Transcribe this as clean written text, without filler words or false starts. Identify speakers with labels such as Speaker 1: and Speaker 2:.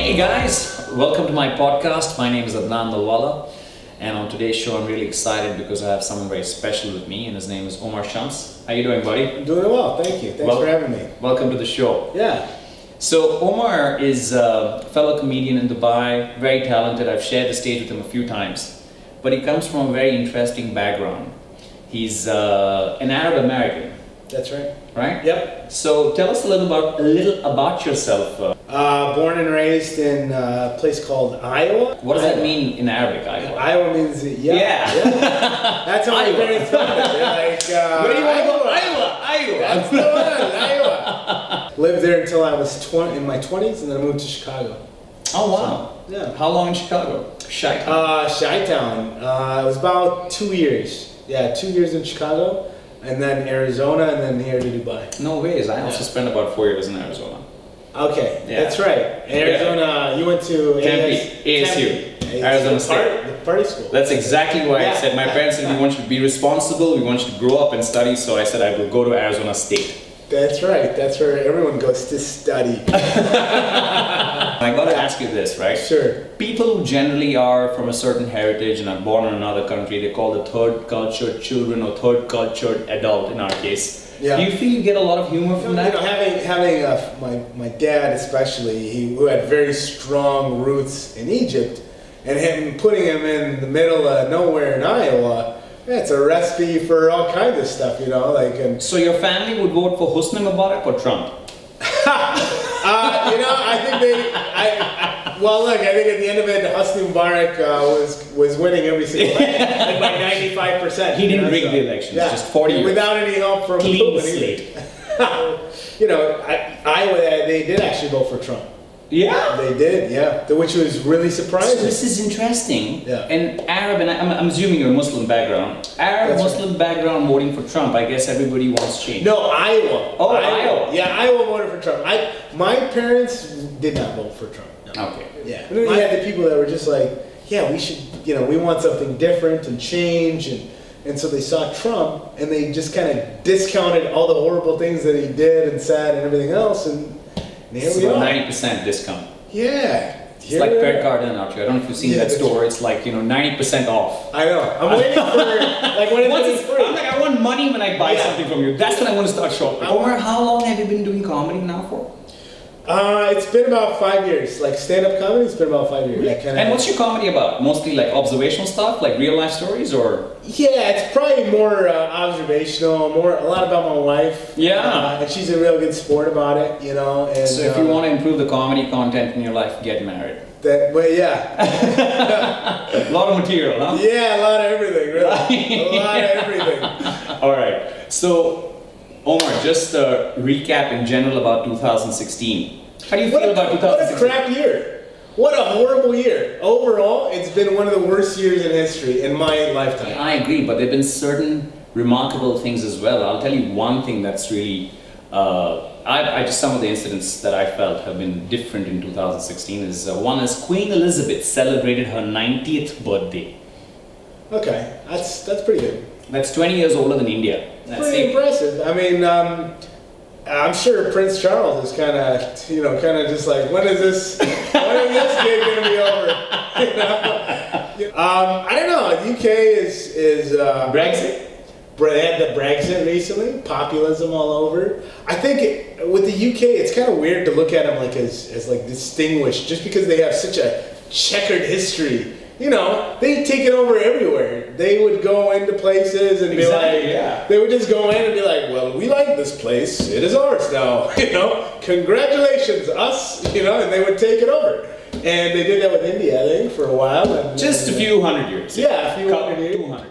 Speaker 1: Hey guys, welcome to my podcast. My name is Adnan Nalwala, and on today's show I'm really excited because I have someone very special with me, and his name is Omar Shams. How you doing, buddy?
Speaker 2: I'm doing well, thank you. Thanks for having me.
Speaker 1: Welcome to the show.
Speaker 2: Yeah.
Speaker 1: So Omar is a fellow comedian in Dubai, very talented. I've shared the stage with him a few times, but he comes from a very interesting background. He's an Arab American.
Speaker 2: That's right.
Speaker 1: Right?
Speaker 2: Yep.
Speaker 1: So tell us a little about yourself.
Speaker 2: Born and raised in a place called Iowa.
Speaker 1: What does that mean in Arabic, Iowa?
Speaker 2: Iowa means yeah. That's how my parents found it. They're like,
Speaker 1: where do you want to go?
Speaker 2: Iowa. That's the one, Iowa. Lived there until I was in my 20s, and then I moved to Chicago.
Speaker 1: Oh wow.
Speaker 2: So, yeah.
Speaker 1: How long in Chicago? Chi-town?
Speaker 2: Chi-town. It was about 2 years. Yeah, 2 years in Chicago, and then Arizona, and then here to Dubai.
Speaker 1: No ways. I also spent about 4 years in Arizona.
Speaker 2: Okay,
Speaker 1: Yeah.
Speaker 2: that's right. Arizona, you went to
Speaker 1: ASU, Arizona State.
Speaker 2: The party school.
Speaker 1: That's exactly why I said. My parents said, we want you to be responsible, we want you to grow up and study, so I said I will go to Arizona State.
Speaker 2: That's right. That's where everyone goes to study.
Speaker 1: I gotta ask you this, right?
Speaker 2: Sure.
Speaker 1: People who generally are from a certain heritage and are born in another country, they call the third cultured children or third cultured adult in our case.
Speaker 2: Yeah.
Speaker 1: Do you feel you get a lot of humor from that?
Speaker 2: You know, having my dad especially, who had very strong roots in Egypt, and putting him in the middle of nowhere in Iowa, it's a recipe for all kinds of stuff, you know.
Speaker 1: So your family would vote for Hosni Mubarak or Trump?
Speaker 2: I think well, look, I think at the end of it, Hosni Mubarak was winning every single election, like by 95%.
Speaker 1: He didn't rig the elections, just 40 years.
Speaker 2: Without any help from
Speaker 1: clean slate.
Speaker 2: Iowa, they did actually vote for Trump.
Speaker 1: Yeah?
Speaker 2: They did, yeah. Which was really surprising.
Speaker 1: So this is interesting.
Speaker 2: Yeah.
Speaker 1: And Arab, and I'm assuming you're Muslim background. Muslim background voting for Trump, I guess everybody wants change.
Speaker 2: No, Iowa.
Speaker 1: Oh, Iowa.
Speaker 2: Yeah, Iowa voted for Trump. My parents did not vote for Trump. No.
Speaker 1: Okay.
Speaker 2: Yeah. And then you had the people that were just like, yeah, we should, we want something different and change. And so they saw Trump and they just kind of discounted all the horrible things that he did and said and everything else. And here we are.
Speaker 1: 90% discount.
Speaker 2: Yeah.
Speaker 1: It's like Per Cardin out here. I don't know if you've seen that store. It's like, 90% off.
Speaker 2: I know. I'm waiting for, when it's free.
Speaker 1: I'm like, I want money when I buy something from you. That's when I want to start shopping. Omar, how long have you been doing comedy now for?
Speaker 2: It's been about 5 years. Like stand-up comedy, it's been about 5 years.
Speaker 1: Really? And what's your comedy about? Mostly like observational stuff, like real life stories, or?
Speaker 2: Yeah, it's probably more observational, a lot about my wife.
Speaker 1: Yeah.
Speaker 2: And she's a real good sport about it, And,
Speaker 1: so if you want to improve the comedy content in your life, get married.
Speaker 2: Yeah.
Speaker 1: A lot of material, huh?
Speaker 2: Yeah, a lot of everything, really. A lot of everything.
Speaker 1: All right. So, Omar, just a recap in general about 2016. How do you feel about 2016?
Speaker 2: What a crap year. What a horrible year. Overall, it's been one of the worst years in history in my lifetime.
Speaker 1: I agree, but there have been certain remarkable things as well. I'll tell you one thing that's really, some of the incidents that I felt have been different in 2016 is, one is Queen Elizabeth celebrated her 90th birthday.
Speaker 2: Okay, that's pretty good.
Speaker 1: That's 20 years older than India. That's
Speaker 2: pretty impressive. I mean, I'm sure Prince Charles is kind of just like, when is this gig going to be over? I don't know. UK is
Speaker 1: Brexit.
Speaker 2: They had the Brexit recently, populism all over. I think with the UK, it's kind of weird to look at them like as like distinguished, just because they have such a checkered history. They take it over everywhere. They would go into places and be like, they would just go in and be like, well, we like this place. It is ours now. Congratulations, us. And they would take it over. And they did that with India, I think, for a while.
Speaker 1: Just a few hundred years.
Speaker 2: Yeah, a few hundred years.
Speaker 1: 200.